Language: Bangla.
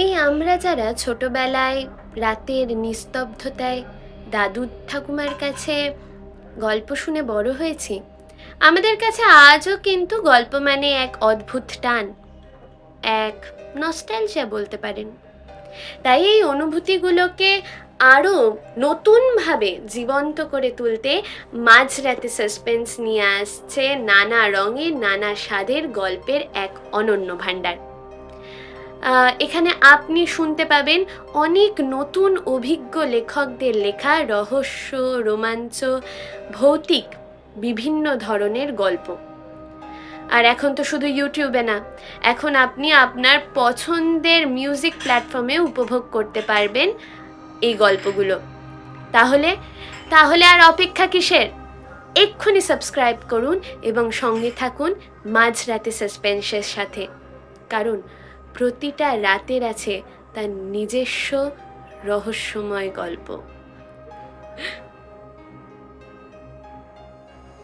এই আমরা যারা ছোটবেলায় রাতের নিস্তব্ধতায় দাদু ঠাকুমার কাছে গল্প শুনে বড় হয়েছি, আমাদের কাছে আজও কিন্তু গল্প মানে এক অদ্ভুত টান, এক নস্টালজিয়া বলতে পারেন। তাই এই অনুভূতিগুলোকে আরও নতুনভাবে জীবন্ত করে তুলতে মাঝরাতে সাসপেন্স নিয়ে আসছে নানা রঙের নানা স্বাদের গল্পের এক অনন্য ভাণ্ডার। এখানে আপনি শুনতে পাবেন অনেক নতুন অভিজ্ঞ লেখকদের লেখা রহস্য, রোমাঞ্চ, ভৌতিক বিভিন্ন ধরনের গল্প। আর এখন তো শুধু ইউটিউবে না, এখন আপনি আপনার পছন্দের মিউজিক প্ল্যাটফর্মে উপভোগ করতে পারবেন এই গল্পগুলো। তাহলে তাহলে আর অপেক্ষা কিসের? এক্ষুনি সাবস্ক্রাইব করুন এবং সঙ্গে থাকুন মাঝরাতে সাসপেন্সের সাথে, কারণ প্রতিটা রাতের আছে তার নিজস্ব রহস্যময় গল্প।